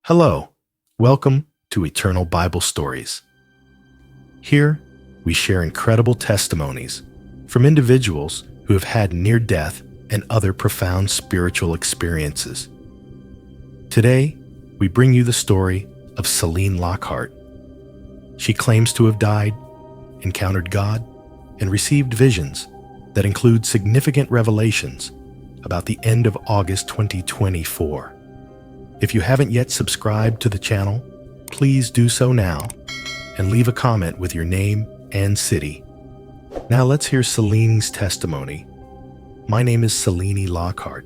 Hello, welcome to Eternal Bible Stories. Here, we share incredible testimonies from individuals who have had near death and other profound spiritual experiences. Today, we bring you the story of Celine Lockhart. She claims to have died, encountered God, and received visions that include significant revelations about the end of August 2024. If you haven't yet subscribed to the channel, please do so now and leave a comment with your name and city. Now let's hear Celine's testimony. My name is Celine Lockhart,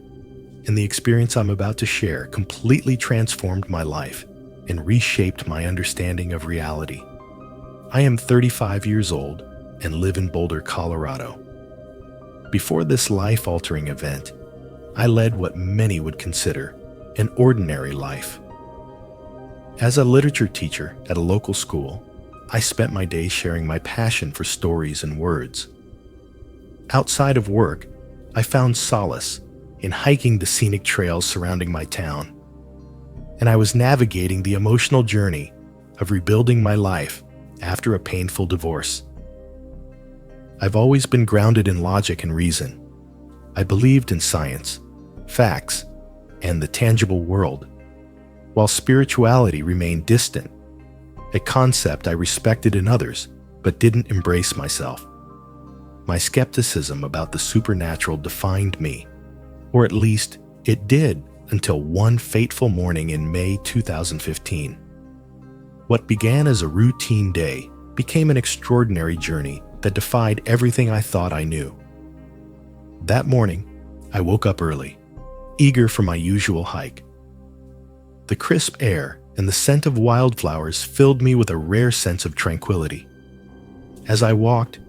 and the experience I'm about to share completely transformed my life and reshaped my understanding of reality. I am 35 years old and live in Boulder, Colorado. Before this life-altering event, I led what many would consider an ordinary life. As a literature teacher at a local school, I spent my days sharing my passion for stories and words. Outside of work, I found solace in hiking the scenic trails surrounding my town, and I was navigating the emotional journey of rebuilding my life after a painful divorce. I've always been grounded in logic and reason. I believed in science, facts, and the tangible world, while spirituality remained distant, a concept I respected in others but didn't embrace myself. My skepticism about the supernatural defined me, or at least it did until one fateful morning in May 2015. What began as a routine day became an extraordinary journey that defied everything I thought I knew. That morning, I woke up early, eager for my usual hike. The crisp air and the scent of wildflowers filled me with a rare sense of tranquility. As I walked,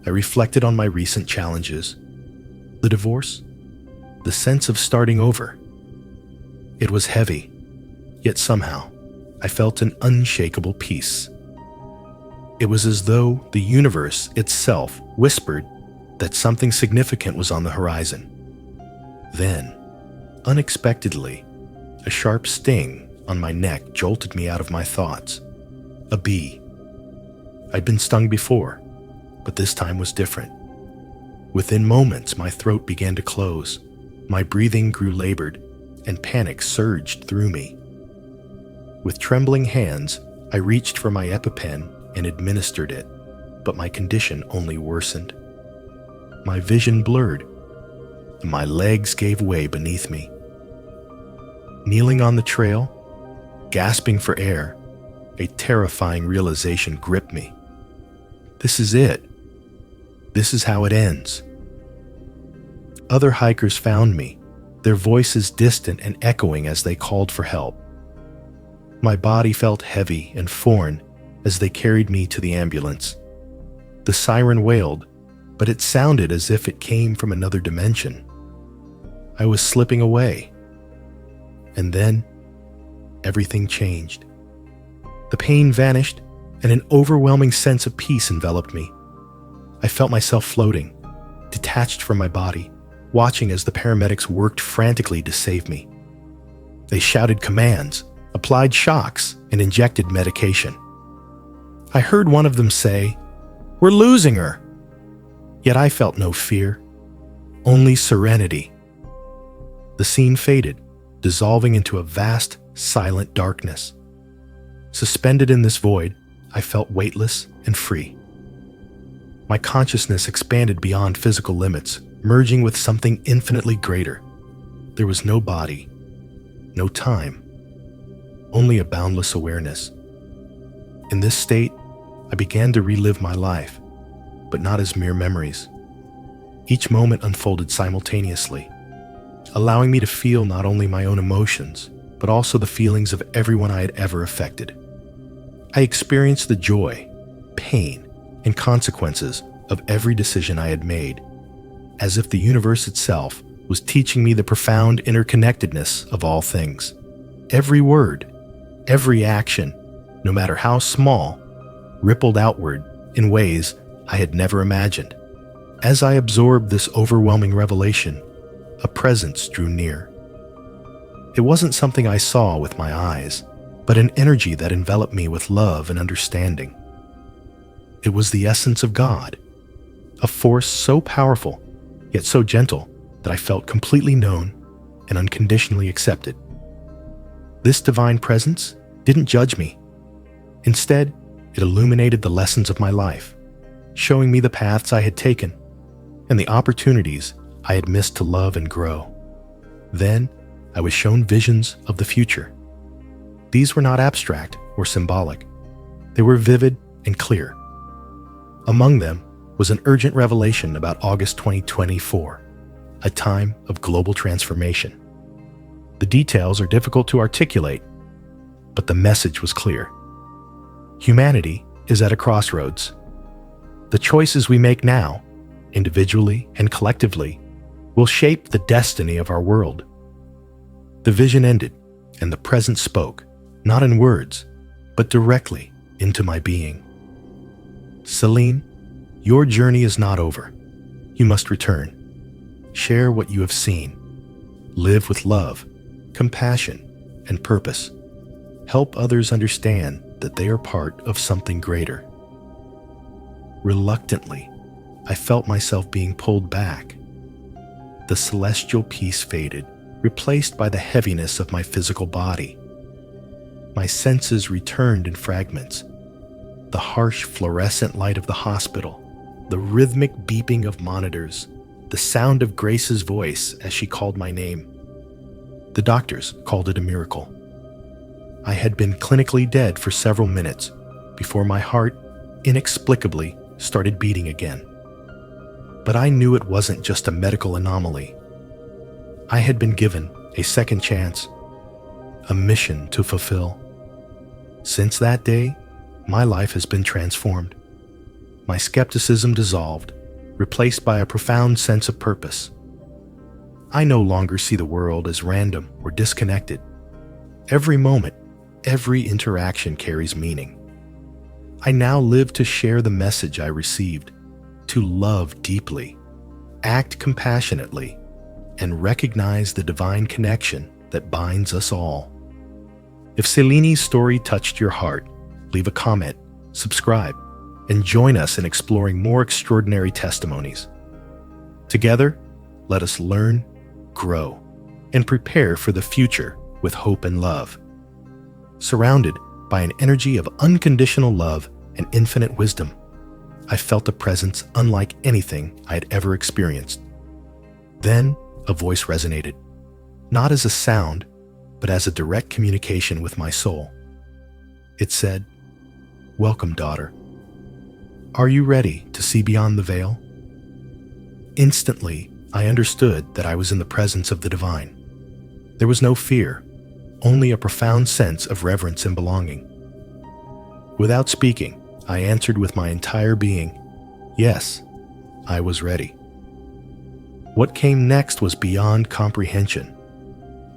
I reflected on my recent challenges, the divorce, the sense of starting over. It was heavy, yet somehow I felt an unshakable peace. It was as though the universe itself whispered that something significant was on the horizon. Then, unexpectedly, a sharp sting on my neck jolted me out of my thoughts. A bee. I'd been stung before, but this time was different. Within moments, my throat began to close, my breathing grew labored, and panic surged through me. With trembling hands, I reached for my EpiPen and administered it, but my condition only worsened. My vision blurred, and my legs gave way beneath me. Kneeling on the trail, gasping for air, a terrifying realization gripped me. This is it. This is how it ends. Other hikers found me, their voices distant and echoing as they called for help. My body felt heavy and foreign as they carried me to the ambulance. The siren wailed, but it sounded as if it came from another dimension. I was slipping away. And then, everything changed. The pain vanished, and an overwhelming sense of peace enveloped me. I felt myself floating, detached from my body, watching as the paramedics worked frantically to save me. They shouted commands, applied shocks, and injected medication. I heard one of them say, "We're losing her." Yet I felt no fear, only serenity. The scene faded, dissolving into a vast, silent darkness. Suspended in this void, I felt weightless and free. My consciousness expanded beyond physical limits, merging with something infinitely greater. There was no body, no time, only a boundless awareness. In this state, I began to relive my life, but not as mere memories. Each moment unfolded simultaneously, allowing me to feel not only my own emotions, but also the feelings of everyone I had ever affected. I experienced the joy, pain, and consequences of every decision I had made, as if the universe itself was teaching me the profound interconnectedness of all things. Every word, every action, no matter how small, rippled outward in ways I had never imagined. As I absorbed this overwhelming revelation, a presence drew near. It wasn't something I saw with my eyes, but an energy that enveloped me with love and understanding. It was the essence of God, a force so powerful, yet so gentle, that I felt completely known and unconditionally accepted. This divine presence didn't judge me. Instead, it illuminated the lessons of my life, showing me the paths I had taken and the opportunities I had missed to love and grow. Then, I was shown visions of the future. These were not abstract or symbolic. They were vivid and clear. Among them was an urgent revelation about August 2024, a time of global transformation. The details are difficult to articulate, but the message was clear. Humanity is at a crossroads. The choices we make now, individually and collectively, will shape the destiny of our world. The vision ended, and the present spoke, not in words, but directly into my being. Celine, your journey is not over. You must return. Share what you have seen. Live with love, compassion, and purpose. Help others understand that they are part of something greater. Reluctantly, I felt myself being pulled back. The celestial peace faded, replaced by the heaviness of my physical body. My senses returned in fragments. The harsh fluorescent light of the hospital, the rhythmic beeping of monitors, the sound of Grace's voice as she called my name. The doctors called it a miracle. I had been clinically dead for several minutes before my heart inexplicably started beating again. But I knew it wasn't just a medical anomaly. I had been given a second chance, a mission to fulfill. Since that day, my life has been transformed. My skepticism dissolved, replaced by a profound sense of purpose. I no longer see the world as random or disconnected. Every moment, every interaction carries meaning. I now live to share the message I received, to love deeply, act compassionately, and recognize the divine connection that binds us all. If Celine's story touched your heart, leave a comment, subscribe, and join us in exploring more extraordinary testimonies. Together, let us learn, grow, and prepare for the future with hope and love. Surrounded by an energy of unconditional love and infinite wisdom, I felt a presence unlike anything I had ever experienced. Then, a voice resonated, not as a sound, but as a direct communication with my soul. It said, "Welcome, daughter. Are you ready to see beyond the veil?" Instantly, I understood that I was in the presence of the divine. There was no fear, only a profound sense of reverence and belonging. Without speaking, I answered with my entire being, yes, I was ready. What came next was beyond comprehension,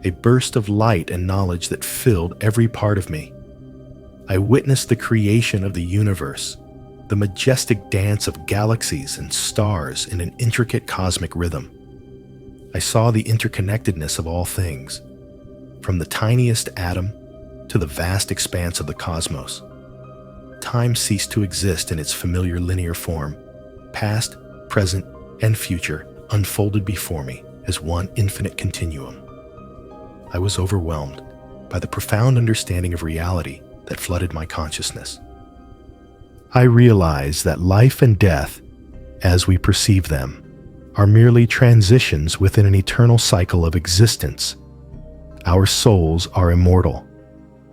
a burst of light and knowledge that filled every part of me. I witnessed the creation of the universe, the majestic dance of galaxies and stars in an intricate cosmic rhythm. I saw the interconnectedness of all things, from the tiniest atom to the vast expanse of the cosmos. Time ceased to exist in its familiar linear form. Past, present, and future unfolded before me as one infinite continuum. I was overwhelmed by the profound understanding of reality that flooded my consciousness. I realized that life and death, as we perceive them, are merely transitions within an eternal cycle of existence. Our souls are immortal,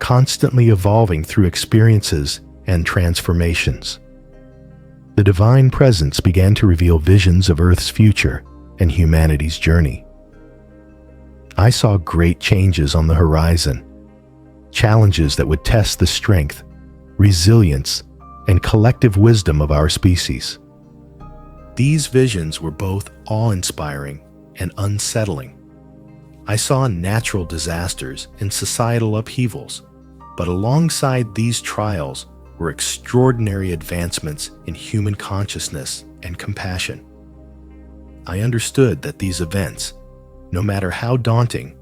constantly evolving through experiences and transformations. The divine presence began to reveal visions of Earth's future and humanity's journey. I saw great changes on the horizon, challenges that would test the strength, resilience, and collective wisdom of our species. These visions were both awe-inspiring and unsettling. I saw natural disasters and societal upheavals, but alongside these trials were extraordinary advancements in human consciousness and compassion. I understood that these events, no matter how daunting,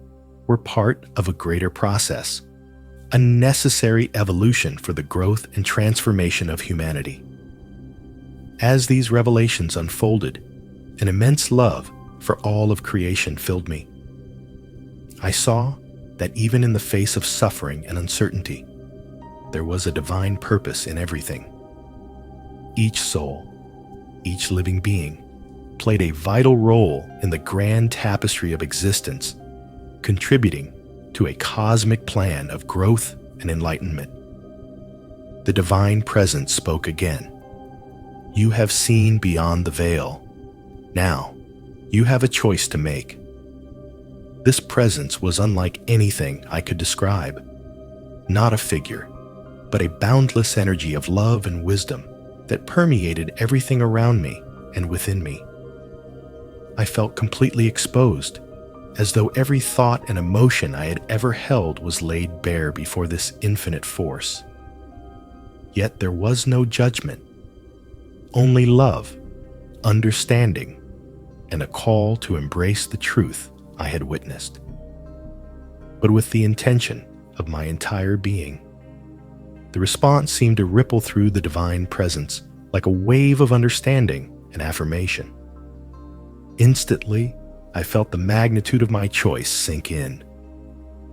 were part of a greater process, a necessary evolution for the growth and transformation of humanity. As these revelations unfolded, an immense love for all of creation filled me. I saw that even in the face of suffering and uncertainty, there was a divine purpose in everything. Each soul, each living being, played a vital role in the grand tapestry of existence, contributing to a cosmic plan of growth and enlightenment. The divine presence spoke again. You have seen beyond the veil. Now, you have a choice to make. This presence was unlike anything I could describe. Not a figure, but a boundless energy of love and wisdom that permeated everything around me and within me. I felt completely exposed, as though every thought and emotion I had ever held was laid bare before this infinite force. Yet there was no judgment, only love, understanding, and a call to embrace the truth I had witnessed, but with the intention of my entire being. The response seemed to ripple through the divine presence like a wave of understanding and affirmation. Instantly, I felt the magnitude of my choice sink in,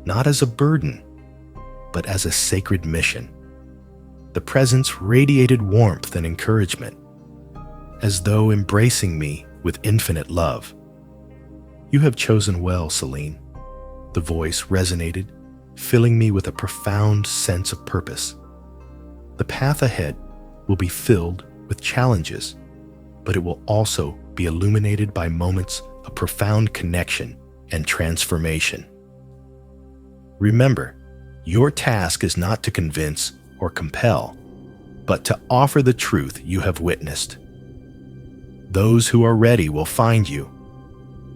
not as a burden, but as a sacred mission. The presence radiated warmth and encouragement, as though embracing me with infinite love. You have chosen well, Celine. The voice resonated, filling me with a profound sense of purpose. The path ahead will be filled with challenges, but it will also be illuminated by moments of profound connection and transformation. Remember, your task is not to convince or compel, but to offer the truth you have witnessed. Those who are ready will find you,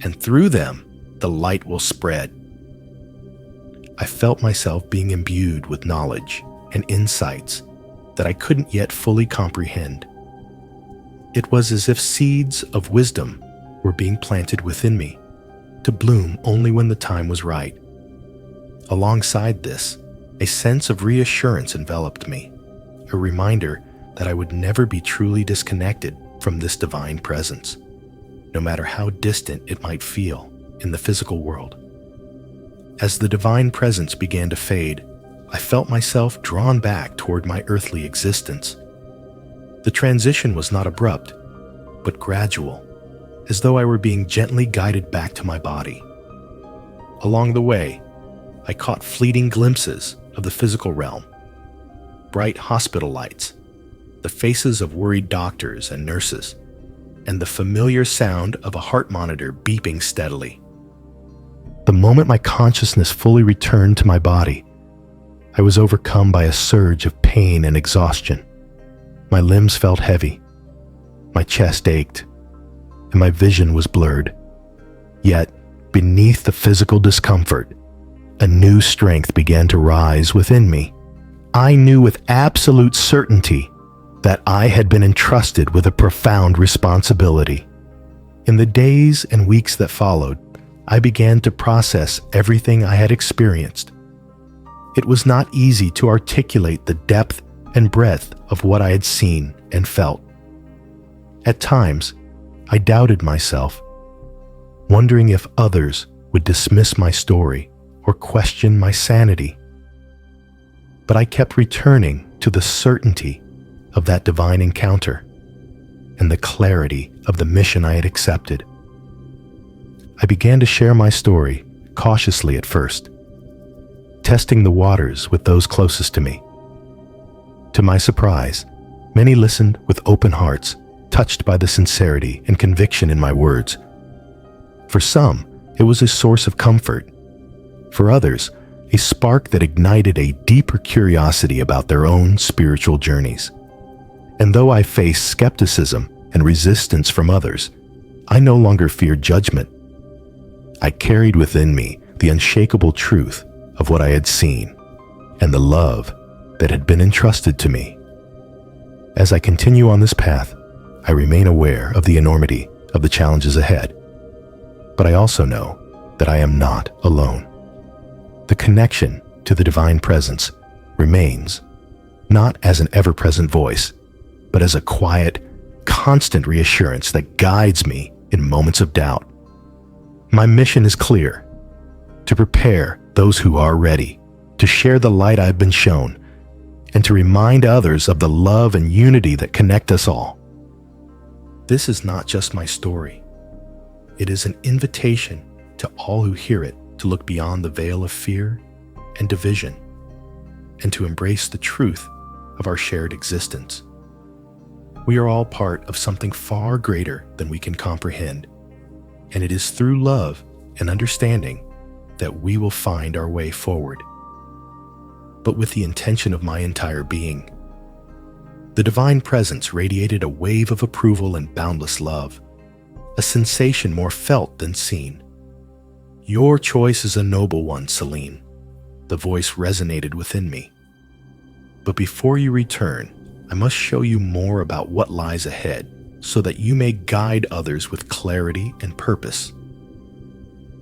and through them, the light will spread. I felt myself being imbued with knowledge and insights that I couldn't yet fully comprehend. It was as if seeds of wisdom were being planted within me, to bloom only when the time was right. Alongside this, a sense of reassurance enveloped me, a reminder that I would never be truly disconnected from this divine presence, no matter how distant it might feel in the physical world. As the divine presence began to fade, I felt myself drawn back toward my earthly existence. The transition was not abrupt, but gradual, as though I were being gently guided back to my body. Along the way, I caught fleeting glimpses of the physical realm, bright hospital lights, the faces of worried doctors and nurses, and the familiar sound of a heart monitor beeping steadily. The moment my consciousness fully returned to my body, I was overcome by a surge of pain and exhaustion. My limbs felt heavy, my chest ached, and my vision was blurred. Yet, beneath the physical discomfort, a new strength began to rise within me. I knew with absolute certainty that I had been entrusted with a profound responsibility. In the days and weeks that followed, I began to process everything I had experienced. It was not easy to articulate the depth and breadth of what I had seen and felt. At times, I doubted myself, wondering if others would dismiss my story or question my sanity. But I kept returning to the certainty of that divine encounter and the clarity of the mission I had accepted. I began to share my story cautiously at first, testing the waters with those closest to me. To my surprise, many listened with open hearts, touched by the sincerity and conviction in my words. For some, it was a source of comfort. For others, a spark that ignited a deeper curiosity about their own spiritual journeys. And though I faced skepticism and resistance from others, I no longer feared judgment. I carried within me the unshakable truth of what I had seen and the love that had been entrusted to me. As I continue on this path, I remain aware of the enormity of the challenges ahead, but I also know that I am not alone. The connection to the divine presence remains, not as an ever-present voice, but as a quiet, constant reassurance that guides me in moments of doubt. My mission is clear: to prepare those who are ready, to share the light I've been shown, and to remind others of the love and unity that connect us all. This is not just my story. It is an invitation to all who hear it to look beyond the veil of fear and division, and to embrace the truth of our shared existence. We are all part of something far greater than we can comprehend, and it is through love and understanding that we will find our way forward. But with the intention of my entire being. The divine presence radiated a wave of approval and boundless love, a sensation more felt than seen. "Your choice is a noble one, Celine," the voice resonated within me. "But before you return, I must show you more about what lies ahead, so that you may guide others with clarity and purpose."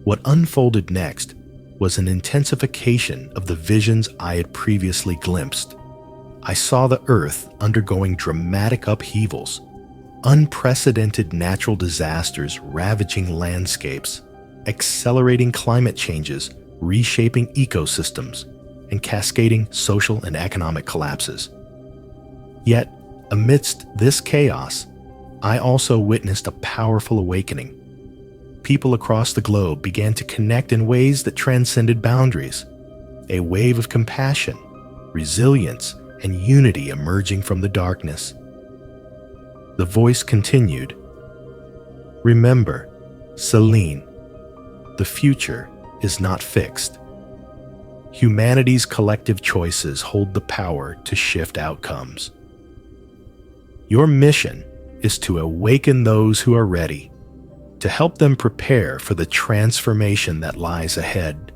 What unfolded next was an intensification of the visions I had previously glimpsed. I saw the earth undergoing dramatic upheavals, unprecedented natural disasters ravaging landscapes, accelerating climate changes, reshaping ecosystems, and cascading social and economic collapses. Yet, amidst this chaos, I also witnessed a powerful awakening. People across the globe began to connect in ways that transcended boundaries, a wave of compassion, resilience, and unity emerging from the darkness. The voice continued, "Remember, Celine, the future is not fixed. Humanity's collective choices hold the power to shift outcomes. Your mission is to awaken those who are ready, to help them prepare for the transformation that lies ahead."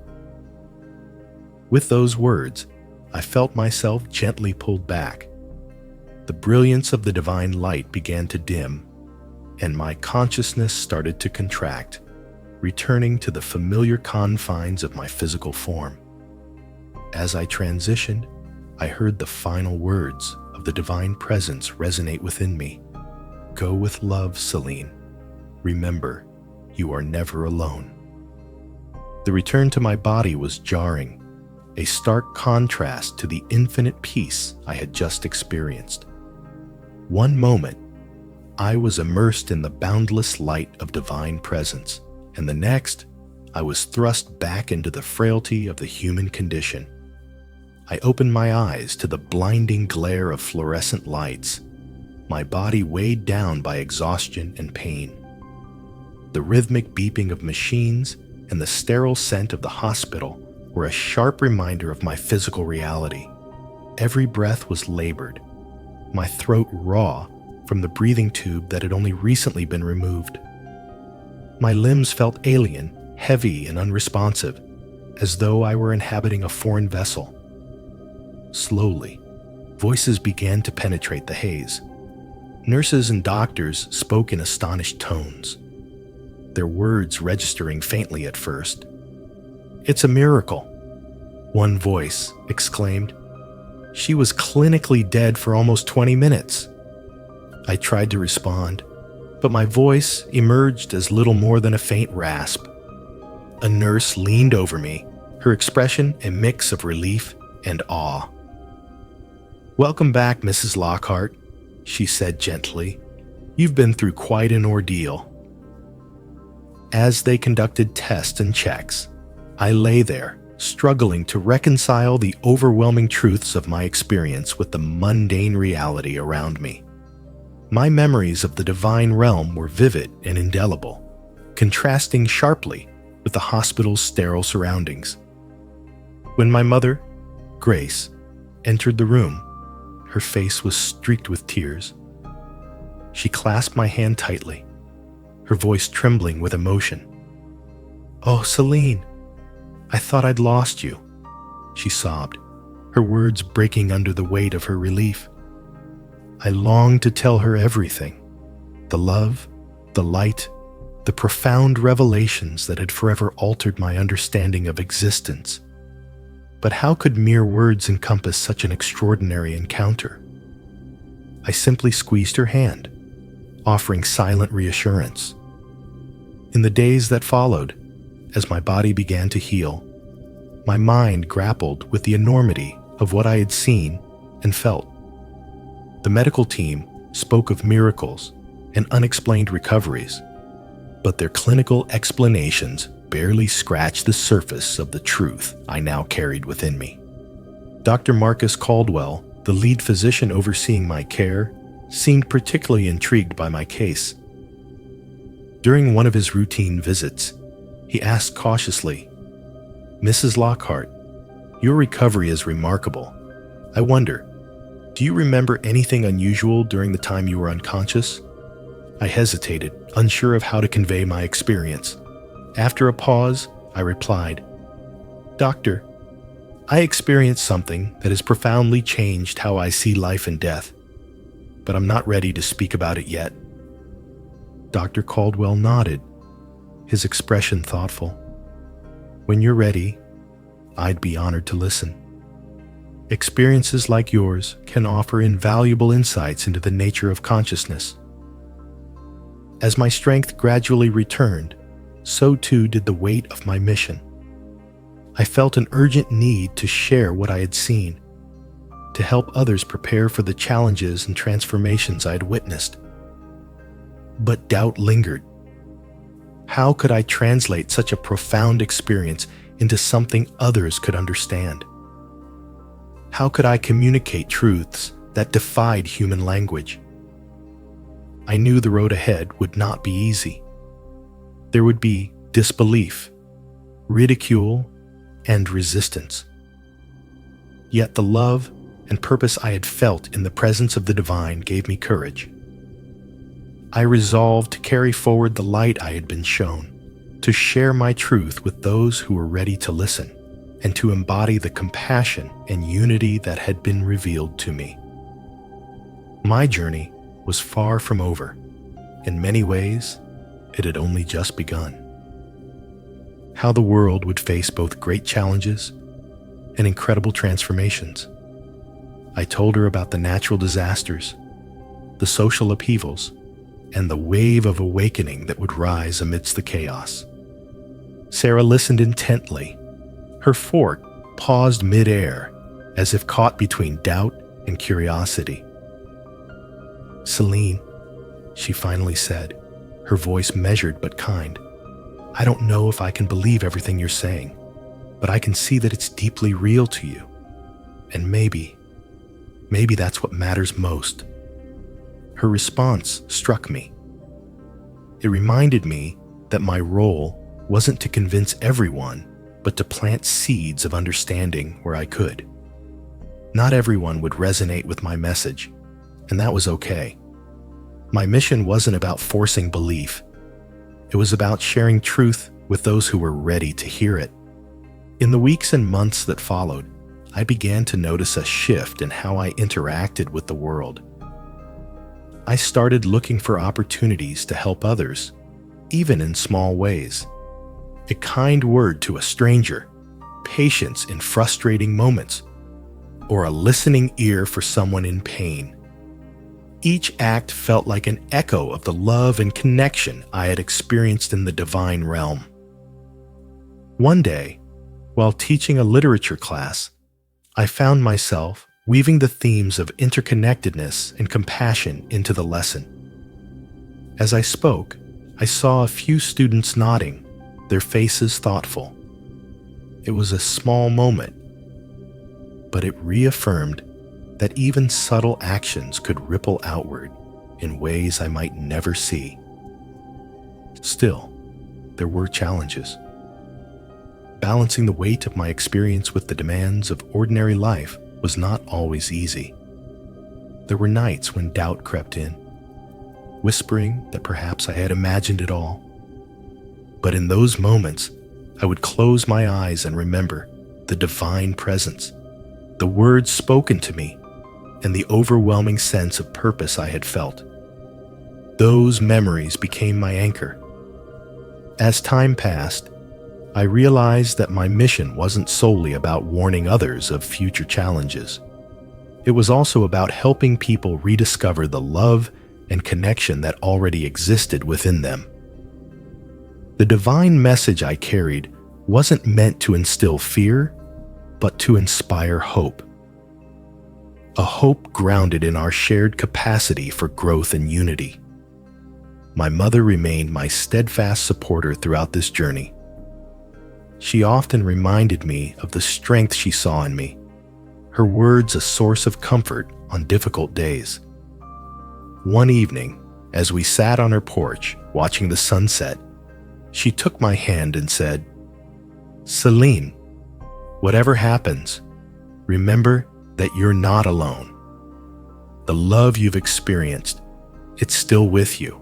With those words, I felt myself gently pulled back. The brilliance of the divine light began to dim, and my consciousness started to contract, returning to the familiar confines of my physical form. As I transitioned, I heard the final words of the divine presence resonate within me. "Go with love, Celine. Remember, you are never alone." The return to my body was jarring, a stark contrast to the infinite peace I had just experienced. One moment, I was immersed in the boundless light of divine presence, and the next, I was thrust back into the frailty of the human condition. I opened my eyes to the blinding glare of fluorescent lights, my body weighed down by exhaustion and pain. The rhythmic beeping of machines and the sterile scent of the hospital were a sharp reminder of my physical reality. Every breath was labored, my throat raw from the breathing tube that had only recently been removed. My limbs felt alien, heavy and unresponsive, as though I were inhabiting a foreign vessel. Slowly, voices began to penetrate the haze. Nurses and doctors spoke in astonished tones, their words registering faintly at first. "It's a miracle," one voice exclaimed. "She was clinically dead for almost 20 minutes." I tried to respond, but my voice emerged as little more than a faint rasp. A nurse leaned over me, her expression a mix of relief and awe. "Welcome back, Mrs. Lockhart," she said gently. "You've been through quite an ordeal." As they conducted tests and checks, I lay there, struggling to reconcile the overwhelming truths of my experience with the mundane reality around me. My memories of the divine realm were vivid and indelible, contrasting sharply with the hospital's sterile surroundings. When my mother, Grace, entered the room, her face was streaked with tears. She clasped my hand tightly, her voice trembling with emotion. "Oh, Celine, I thought I'd lost you," she sobbed, her words breaking under the weight of her relief. I longed to tell her everything, the love, the light, the profound revelations that had forever altered my understanding of existence. But how could mere words encompass such an extraordinary encounter? I simply squeezed her hand, offering silent reassurance. In the days that followed, as my body began to heal, my mind grappled with the enormity of what I had seen and felt. The medical team spoke of miracles and unexplained recoveries, but their clinical explanations barely scratched the surface of the truth I now carried within me. Dr. Marcus Caldwell, the lead physician overseeing my care, seemed particularly intrigued by my case. During one of his routine visits, he asked cautiously, "Mrs. Lockhart, your recovery is remarkable. I wonder, do you remember anything unusual during the time you were unconscious?" I hesitated, unsure of how to convey my experience. After a pause, I replied, "Doctor, I experienced something that has profoundly changed how I see life and death, but I'm not ready to speak about it yet." Dr. Caldwell nodded, his expression thoughtful. "When you're ready, I'd be honored to listen. Experiences like yours can offer invaluable insights into the nature of consciousness." As my strength gradually returned, so too did the weight of my mission. I felt an urgent need to share what I had seen, to help others prepare for the challenges and transformations I had witnessed. But doubt lingered. How could I translate such a profound experience into something others could understand? How could I communicate truths that defied human language? I knew the road ahead would not be easy. There would be disbelief, ridicule, and resistance. Yet the love and purpose I had felt in the presence of the divine gave me courage. I resolved to carry forward the light I had been shown, to share my truth with those who were ready to listen, and to embody the compassion and unity that had been revealed to me. My journey was far from over. In many ways, it had only just begun. How the world would face both great challenges and incredible transformations. I told her about the natural disasters, the social upheavals, and the wave of awakening that would rise amidst the chaos. Sarah listened intently. Her fork paused mid-air, as if caught between doubt and curiosity. "Celine," she finally said, her voice measured but kind, "I don't know if I can believe everything you're saying, but I can see that it's deeply real to you. And maybe that's what matters most." Her response struck me. It reminded me that my role wasn't to convince everyone, but to plant seeds of understanding where I could. Not everyone would resonate with my message, and that was okay. My mission wasn't about forcing belief. It was about sharing truth with those who were ready to hear it. In the weeks and months that followed, I began to notice a shift in how I interacted with the world. I started looking for opportunities to help others, even in small ways. A kind word to a stranger, patience in frustrating moments, or a listening ear for someone in pain. Each act felt like an echo of the love and connection I had experienced in the divine realm. One day, while teaching a literature class, I found myself weaving the themes of interconnectedness and compassion into the lesson. As I spoke, I saw a few students nodding, their faces thoughtful. It was a small moment, but it reaffirmed that even subtle actions could ripple outward in ways I might never see. Still, there were challenges. Balancing the weight of my experience with the demands of ordinary life was not always easy. There were nights when doubt crept in, whispering that perhaps I had imagined it all. But in those moments, I would close my eyes and remember the divine presence, the words spoken to me, and the overwhelming sense of purpose I had felt. Those memories became my anchor. As time passed, I realized that my mission wasn't solely about warning others of future challenges. It was also about helping people rediscover the love and connection that already existed within them. The divine message I carried wasn't meant to instill fear, but to inspire hope. A hope grounded in our shared capacity for growth and unity. My mother remained my steadfast supporter throughout this journey. She often reminded me of the strength she saw in me, her words a source of comfort on difficult days. One evening, as we sat on her porch watching the sunset, she took my hand and said, "Celine, whatever happens, remember that you're not alone. The love you've experienced, it's still with you,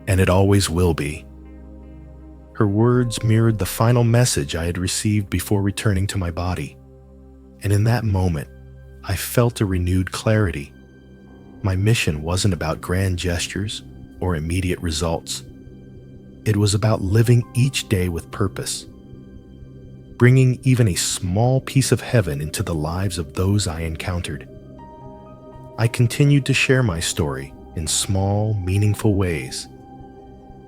and it always will be." Her words mirrored the final message I had received before returning to my body. And in that moment, I felt a renewed clarity. My mission wasn't about grand gestures or immediate results. It was about living each day with purpose, bringing even a small piece of heaven into the lives of those I encountered. I continued to share my story in small, meaningful ways,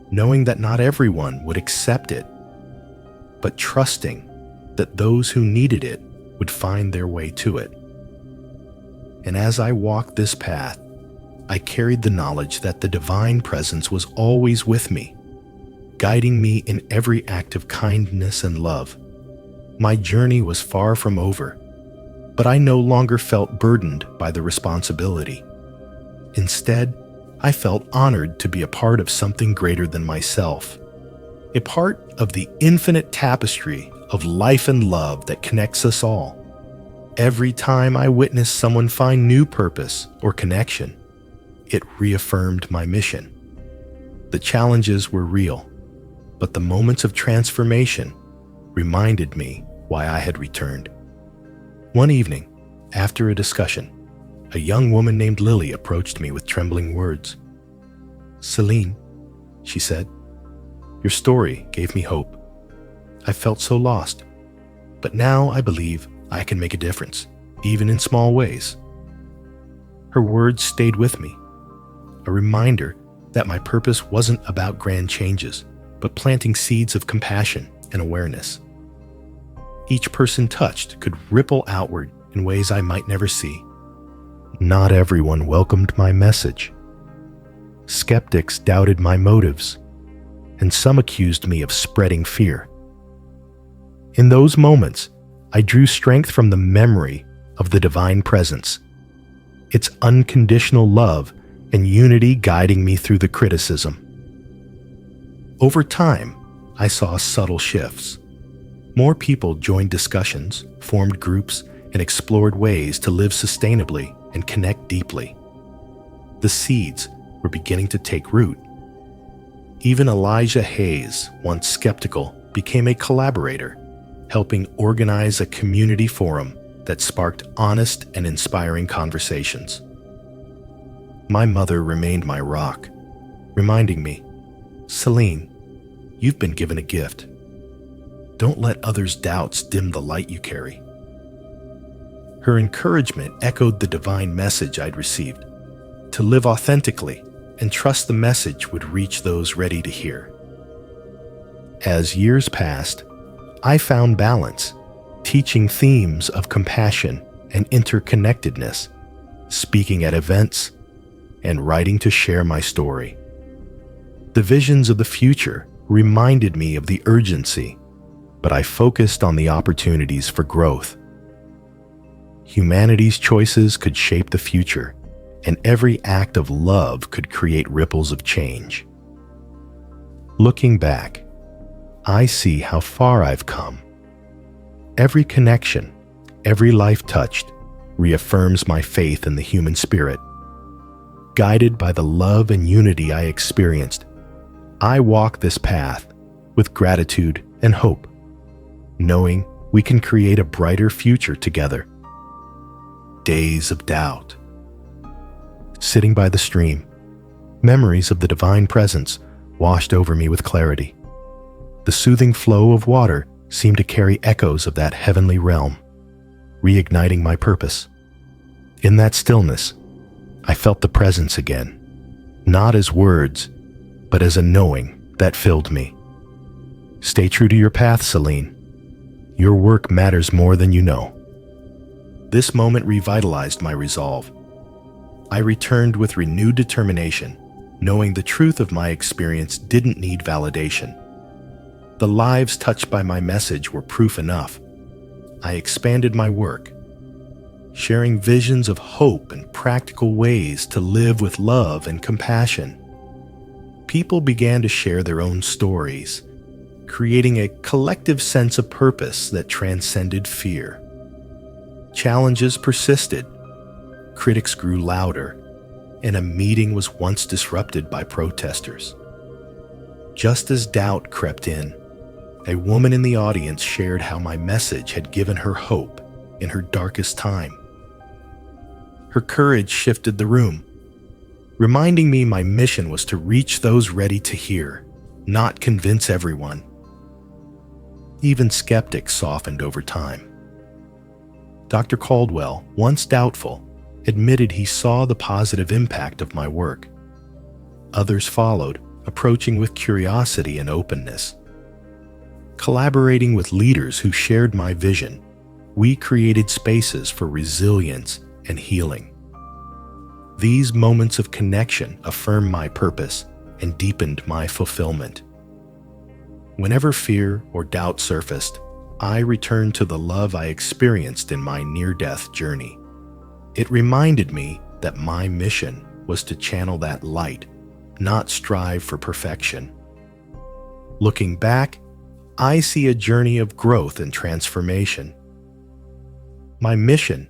knowing that not everyone would accept it, but trusting that those who needed it would find their way to it. And as I walked this path, I carried the knowledge that the divine presence was always with me, guiding me in every act of kindness and love. My journey was far from over, but I no longer felt burdened by the responsibility. Instead, I felt honored to be a part of something greater than myself, a part of the infinite tapestry of life and love that connects us all. Every time I witnessed someone find new purpose or connection, it reaffirmed my mission. The challenges were real, but the moments of transformation reminded me why I had returned. One evening, after a discussion, a young woman named Lily approached me with trembling words. "Celine," she said, "your story gave me hope. I felt so lost, but now I believe I can make a difference, even in small ways." Her words stayed with me, a reminder that my purpose wasn't about grand changes, but planting seeds of compassion and awareness. Each person touched could ripple outward in ways I might never see. Not everyone welcomed my message. Skeptics doubted my motives, and some accused me of spreading fear. In those moments, I drew strength from the memory of the divine presence, its unconditional love and unity guiding me through the criticism. Over time, I saw subtle shifts. More people joined discussions, formed groups, and explored ways to live sustainably and connect deeply. The seeds were beginning to take root. Even Elijah Hayes, once skeptical, became a collaborator, helping organize a community forum that sparked honest and inspiring conversations. My mother remained my rock, reminding me, "Celine, you've been given a gift. Don't let others' doubts dim the light you carry." Her encouragement echoed the divine message I'd received, to live authentically and trust the message would reach those ready to hear. As years passed, I found balance, teaching themes of compassion and interconnectedness, speaking at events, and writing to share my story. The visions of the future reminded me of the urgency, but I focused on the opportunities for growth. Humanity's choices could shape the future, and every act of love could create ripples of change. Looking back, I see how far I've come. Every connection, every life touched, reaffirms my faith in the human spirit. Guided by the love and unity I experienced, I walk this path with gratitude and hope, knowing we can create a brighter future together. Days of doubt. Sitting by the stream, memories of the divine presence washed over me with clarity. The soothing flow of water seemed to carry echoes of that heavenly realm, reigniting my purpose. In that stillness, I felt the presence again, not as words, but as a knowing that filled me. Stay true to your path, Celine. Your work matters more than you know. This moment revitalized my resolve. I returned with renewed determination, knowing the truth of my experience didn't need validation. The lives touched by my message were proof enough. I expanded my work, sharing visions of hope and practical ways to live with love and compassion. People began to share their own stories, creating a collective sense of purpose that transcended fear. Challenges persisted, critics grew louder, and a meeting was once disrupted by protesters. Just as doubt crept in, a woman in the audience shared how my message had given her hope in her darkest time. Her courage shifted the room, reminding me my mission was to reach those ready to hear, not convince everyone. Even skeptics softened over time. Dr. Caldwell, once doubtful, admitted he saw the positive impact of my work. Others followed, approaching with curiosity and openness. Collaborating with leaders who shared my vision, we created spaces for resilience and healing. These moments of connection affirmed my purpose and deepened my fulfillment. Whenever fear or doubt surfaced, I returned to the love I experienced in my near-death journey. It reminded me that my mission was to channel that light, not strive for perfection. Looking back, I see a journey of growth and transformation. My mission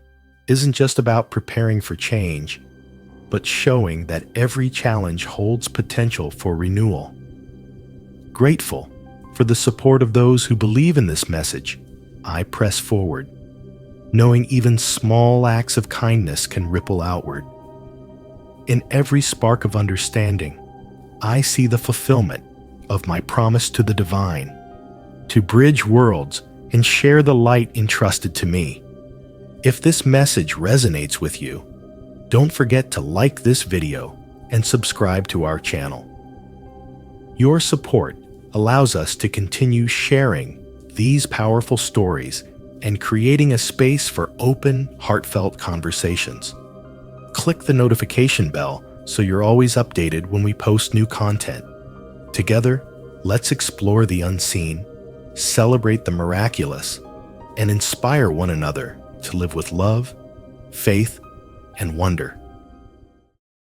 isn't just about preparing for change, but showing that every challenge holds potential for renewal. Grateful for the support of those who believe in this message, I press forward, knowing even small acts of kindness can ripple outward. In every spark of understanding, I see the fulfillment of my promise to the divine, to bridge worlds and share the light entrusted to me. If this message resonates with you, don't forget to like this video and subscribe to our channel. Your support allows us to continue sharing these powerful stories and creating a space for open, heartfelt conversations. Click the notification bell so you're always updated when we post new content. Together, let's explore the unseen, celebrate the miraculous, and inspire one another to live with love, faith, and wonder.